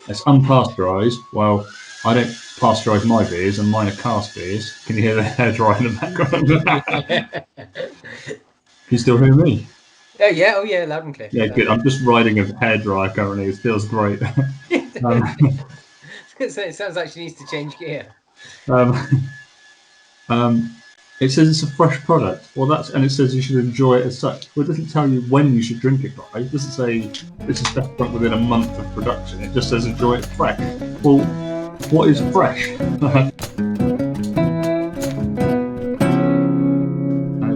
It's unpasteurised. Well, I don't pasteurise my beers, and mine are cask beers. Can you hear the hairdryer in the background? Can you still hear me? Oh yeah, loud and clear. Yeah, good. I'm just riding a hairdryer currently. It feels great. It sounds like she needs to change gear. It says it's a fresh product. Well, and it says you should enjoy it as such. Well, it doesn't tell you when you should drink it by. It doesn't say this is best drunk within a month of production. It just says enjoy it fresh. Well, what is fresh? It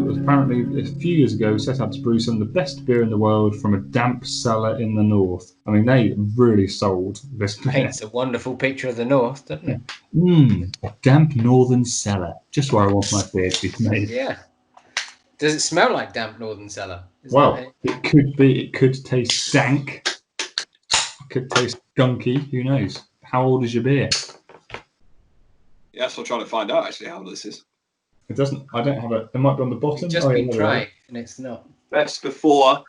was apparently a few years ago set out to brew some of the best beer in the world from a damp cellar in the north. I mean, they really sold this beer. Paints a wonderful picture of the north, doesn't it? A damp northern cellar, just where I want my beer to be made. Yeah. Does it smell like damp Northern Cellar? It could be. It could taste dank. It could taste gunky. Who knows? How old is your beer? Yeah, that's what I'm trying to find out, actually, how old this is. It doesn't. I don't have it. It might be on the bottom. It's just been dry, and it's not. Best before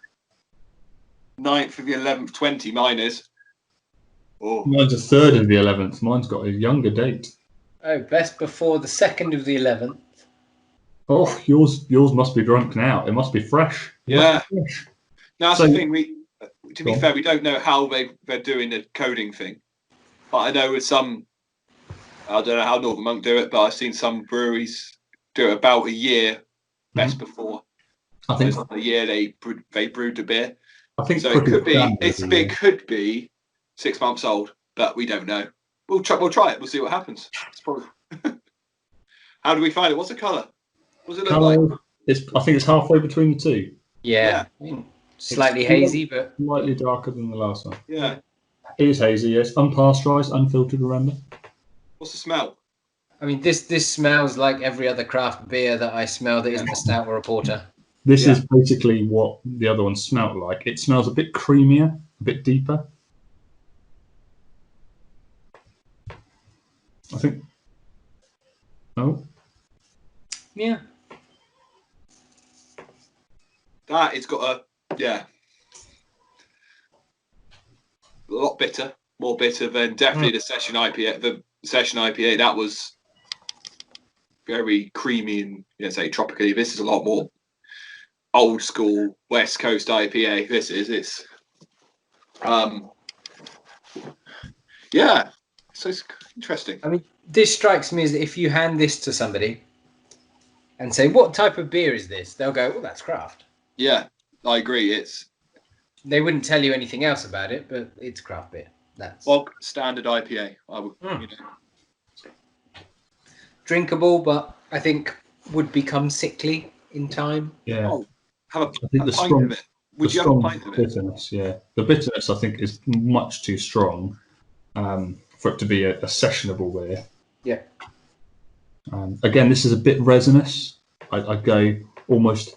9th of the 11th, 20. Mine is. Oh. Mine's a 3rd of the 11th. Mine's got a younger date. Oh, best before the 2nd of the 11th. Oh, yours must be drunk now. It must be fresh. Yeah. Now, that's the thing. To be fair, we don't know how they're doing the coding thing. But I know with some, I don't know how Northern Monk do it, but I've seen some breweries do it about a year best before. I think a year they brewed the beer. I think so. It could be 6 months old, but we don't know. We'll try it. We'll see what happens. It's probably. How do we find it? What's the colour? What's it look like? I think it's halfway between the two. Yeah. Slightly hazy, but slightly darker than the last one. Yeah. It is hazy, yes. Unpasteurised, unfiltered, remember? What's the smell? I mean, this smells like every other craft beer that I smell that isn't a stout or a porter. This is basically what the other one smelled like. It smells a bit creamier, a bit deeper. I think. Oh. Yeah. That it's got a lot bitter, more bitter than definitely the session IPA. The session IPA that was very creamy and say tropically. This is a lot more old school West Coast IPA. It's so it's interesting. I mean, this strikes me as if you hand this to somebody and say, "What type of beer is this?" They'll go, "Oh, that's craft." Yeah, I agree. They wouldn't tell you anything else about it, but it's craft beer. That's standard IPA. I would, drinkable, but I think would become sickly in time. Yeah. Have a pint of it. Would you have a pint of it? Bitterness, yeah. The bitterness, I think, is much too strong for it to be a sessionable beer. Yeah. Again, this is a bit resinous. I'd go almost.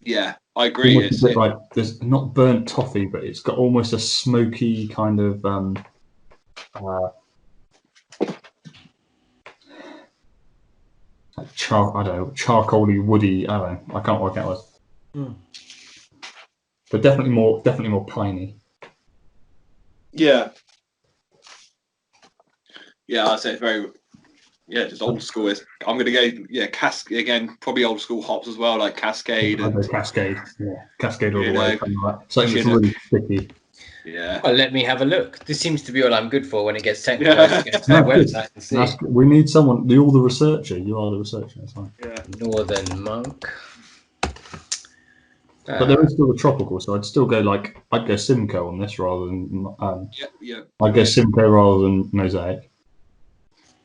Yeah, I agree. It's a bit like there's not burnt toffee, but it's got almost a smoky kind of charcoaly, woody. I don't know. I can't work out what. But definitely more piney. Yeah. Yeah, I'd say it's very. Yeah, just old school. I'm going to go, again, probably old school hops as well, like Cascade. Cascade, yeah. Cascade all the way. Something that's really sticky. Yeah. Well, let me have a look. This seems to be all I'm good for when it gets technical. Yeah. Go to their website and see. We need someone. You're the researcher. You are the researcher. That's fine. Yeah. Northern Monk. But there is still the tropical, so I'd still go I'd go Simcoe on this rather than. I'd go Simcoe rather than Mosaic.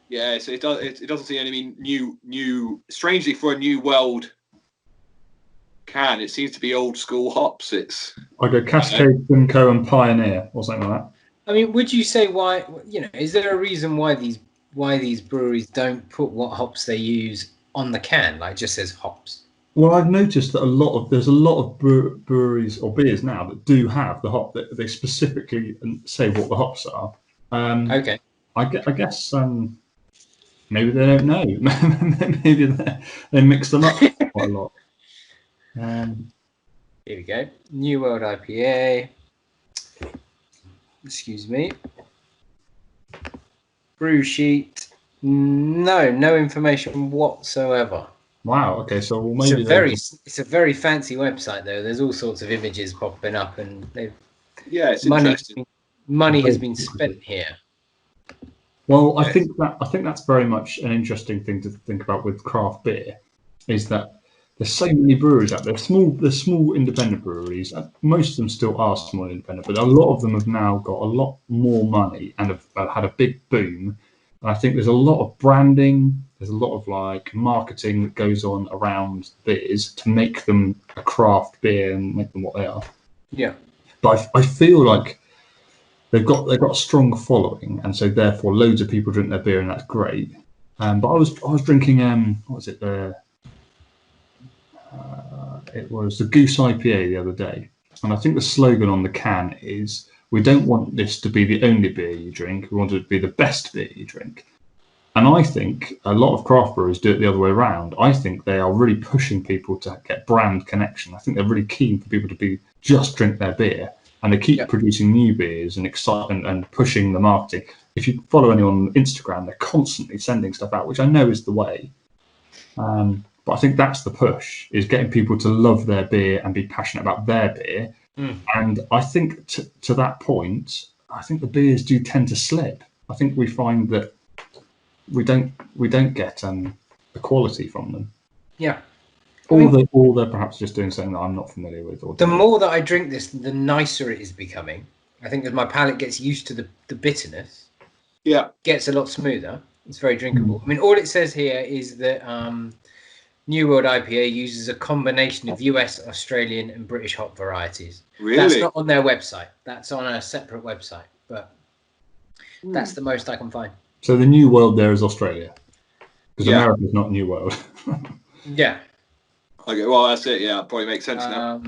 Yeah, so it doesn't seem any new. Strangely, for a new world can, it seems to be old school hops. I go Cascade, Simcoe, and Pioneer, or something like that. I mean, would you say why? Is there a reason why these breweries don't put what hops they use on the can? Like, it just says hops. Well, I've noticed that there's a lot of breweries or beers now that do have the hop. That they specifically say what the hops are. Okay. I guess. Maybe they don't know. Maybe they mix them up quite a lot. Here we go. New World IPA. Excuse me. brew sheet. No information whatsoever. Wow. Okay. So well, It's a maybe very fancy website though. There's all sorts of images popping up, and it's interesting. money has been spent here. Well, I think that's very much an interesting thing to think about with craft beer, is that there's so many breweries out there. There's small independent breweries. Most of them still are small independent, but a lot of them have now got a lot more money and have had a big boom. And I think there's a lot of branding. There's a lot of like marketing that goes on around beers to make them a craft beer and make them what they are. Yeah. But I feel like they've got a strong following, and so therefore loads of people drink their beer, and that's great. But I was drinking what was it? It was the Goose IPA the other day, and I think the slogan on the can is, "We don't want this to be the only beer you drink. We want it to be the best beer you drink." And I think a lot of craft brewers do it the other way around. I think they are really pushing people to get brand connection. I think they're really keen for people to just drink their beer. And they keep producing new beers and and pushing the marketing. If you follow anyone on Instagram, they're constantly sending stuff out, which I know is the way. But I think that's the push, is getting people to love their beer and be passionate about their beer. And I think to that point, I think the beers do tend to slip. I think we find that we don't get the quality from them. Yeah. Or they're perhaps just doing something that I'm not familiar with. Or the more that I drink this, the nicer it is becoming. I think as my palate gets used to the bitterness, gets a lot smoother. It's very drinkable. I mean, all it says here is that New World IPA uses a combination of US, Australian, and British hop varieties. Really? That's not on their website. That's on a separate website. But that's the most I can find. So the New World there is Australia, because America's not New World. Yeah. Okay, well, that's it. Yeah, probably makes sense now.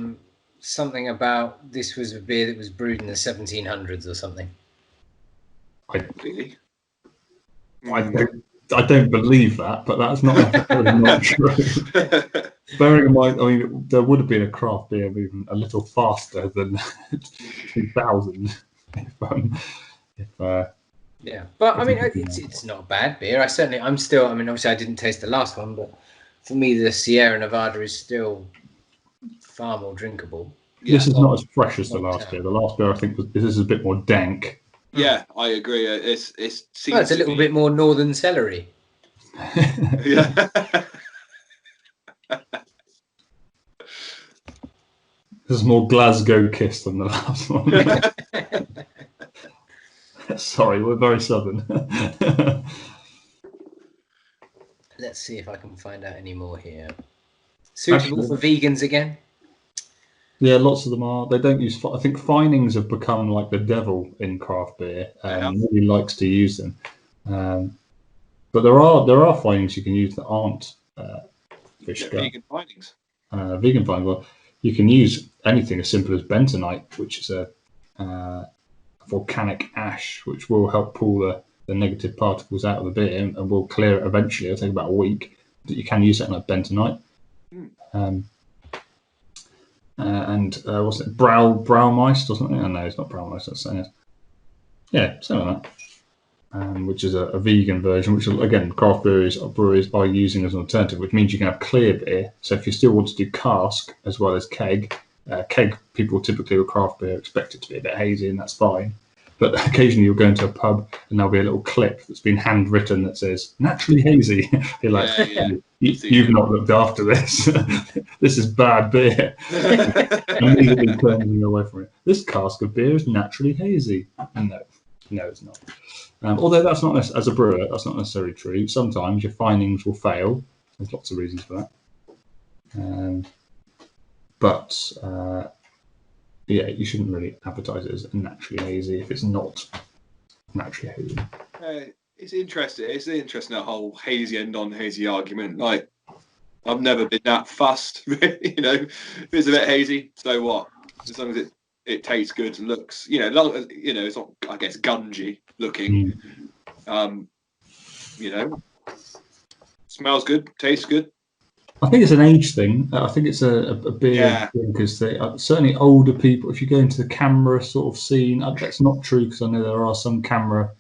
Something about this was a beer that was brewed in the 1700s or something. Really? I don't believe that, but that's not necessarily not true. Bearing in mind, I mean, there would have been a craft beer movement a little faster than 2000. Yeah, but I mean, it's not a bad beer. Obviously I didn't taste the last one, but for me, the Sierra Nevada is still far more drinkable. This is not as fresh as the last beer. The last beer, I think, this is a bit more dank. Yeah, I agree. It's a little bit more Northern Cellary. Yeah. This is more Glasgow Kiss than the last one. Sorry, we're very southern. Let's see if I can find out any more here. Suitable for vegans again? Yeah, lots of them are. They don't use. I think finings have become like the devil in craft beer. Nobody likes to use them. But there are finings you can use that aren't fish gut. Vegan finings. Vegan fining. Well, you can use anything as simple as bentonite, which is a volcanic ash, which will help pull the negative particles out of the beer and will clear it eventually. It'll take about a week. But you can use that like bentonite. And what's it? Braumeist or something? Oh, no, it's not Braumeist. That's saying it. Yeah, something like that. Which is a vegan version, which again craft breweries are using as an alternative, which means you can have clear beer. So if you still want to do cask as well as keg, people typically with craft beer expect it to be a bit hazy, and that's fine. But occasionally you'll go into a pub and there'll be a little clip that's been handwritten that says naturally hazy. You're like, you've not looked after this. This is bad beer. Immediately turning you away from it. This cask of beer is naturally hazy. No, it's not. Although that's not as a brewer, that's not necessarily true. Sometimes your finings will fail. There's lots of reasons for that. But you shouldn't really advertise it as naturally hazy if it's not naturally hazy. It's interesting. It's interesting, that whole hazy and non-hazy argument. Like, I've never been that fussed. If it's a bit hazy, so what? As long as it tastes good and looks, it's not, I guess, gungy looking. Smells good, tastes good. I think it's an age thing. I think it's a beer drinkers thing. Certainly older people, if you go into the camera sort of scene, that's not true, because I know there are some camera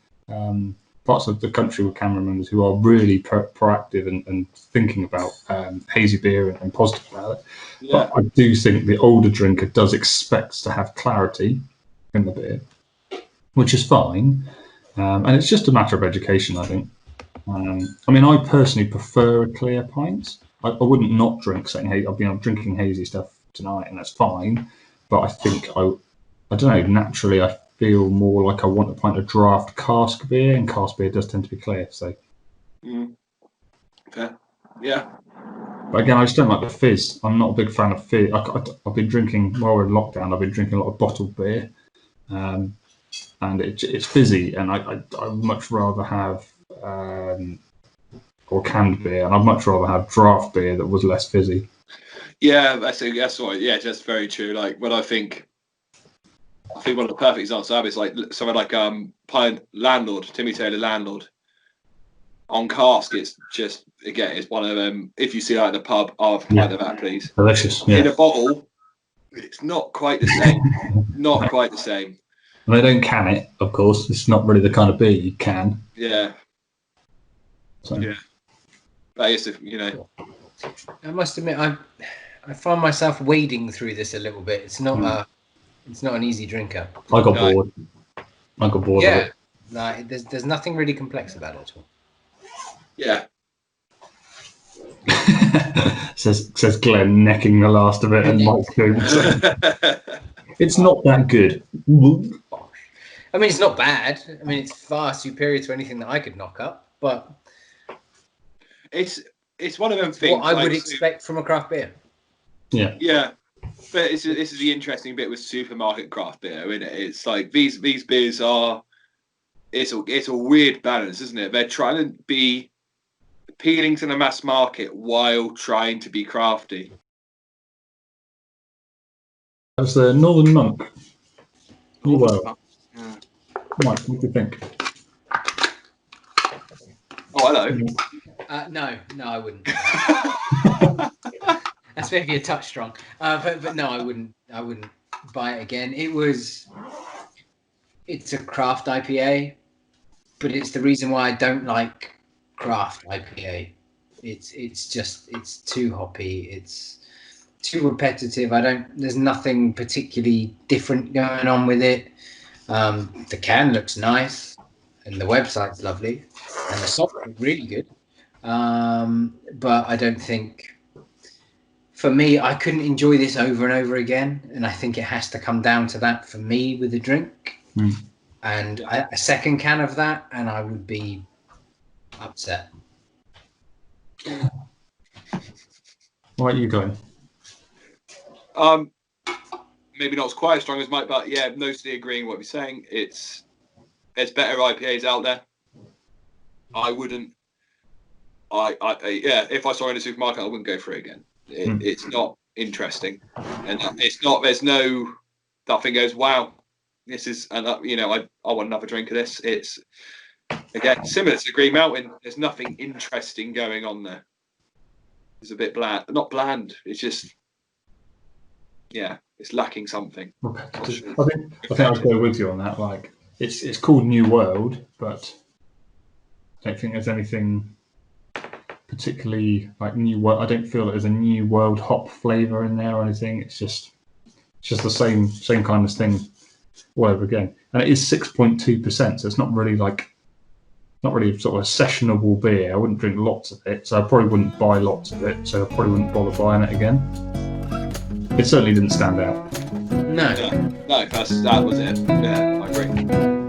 parts of the country with cameramans who are really proactive and thinking about hazy beer and positive about it. Yeah. But I do think the older drinker does expect to have clarity in the beer, which is fine. And it's just a matter of education, I think. I mean, I personally prefer a clear pint. I wouldn't not drink something hazy. I'm drinking hazy stuff tonight, and that's fine. But I think I don't know. Naturally, I feel more like I want a pint of draft cask beer, and cask beer does tend to be clear. So, fair, yeah. But again, I just don't like the fizz. I'm not a big fan of fizz. I've been drinking while we're in lockdown. I've been drinking a lot of bottled beer, and it's fizzy, and I much rather have or canned beer, and I'd much rather have draft beer that was less fizzy. Yeah, that's right. Yeah, that's very true. Like when I think one of the perfect examples I have is like something like Landlord, Timmy Taylor Landlord. On cask, it's just again, it's one of them. If you see that in the pub, I'll have pint of that, please. Delicious. Yeah. In a bottle, it's not quite the same. Not quite the same. And they don't can it, of course. It's not really the kind of beer you can. Yeah. So. Yeah. That is, I must admit, I find myself wading through this a little bit. It's not it's not an easy drinker. I got bored. Yeah. Of it. No, there's nothing really complex about it at all. Yeah. says Glenn, necking the last of it, and Mike Coombs. It's not that good. I mean, it's not bad. I mean, it's far superior to anything that I could knock up, but it's one of them things. What I would expect from a craft beer. Yeah. Yeah. But this is the interesting bit with supermarket craft beer, isn't it? It's like these beers are. It's a weird balance, isn't it? They're trying to be appealing to the mass market while trying to be crafty. That's the Northern Monk. Well, yeah. Mike, what do you think? Oh, hello. No, I wouldn't. That's maybe a touch strong, but no, I wouldn't buy it again. It's a craft IPA, but it's the reason why I don't like craft IPA. It's too hoppy. It's too repetitive. There's nothing particularly different going on with it. The can looks nice, and the website's lovely, and the software is really good. But I don't think. For me, I couldn't enjoy this over and over again, and I think it has to come down to that for me with a drink. And a second can of that, and I would be upset. What are you going? Maybe not as quite as strong as Mike, but yeah, mostly agreeing with what you're saying. There's better IPAs out there. I wouldn't. If I saw it in a supermarket, I wouldn't go for it again. It's not interesting, and it's not. There's no that thing goes, wow, this is, and I want another drink of this. It's again similar to Green Mountain. There's nothing interesting going on there. It's a bit bland, not bland. It's just, it's lacking something. I think I'd go with you on that. Like, it's called New World, but I don't think there's anything particularly like New World. I don't feel that there's a New World hop flavour in there or anything. It's just the same kind of thing all over again. And it is 6.2%, so it's not really sort of a sessionable beer. I wouldn't drink lots of it, so I probably wouldn't buy lots of it, so I probably wouldn't bother buying it again. It certainly didn't stand out. No, that was it. Yeah, I agree.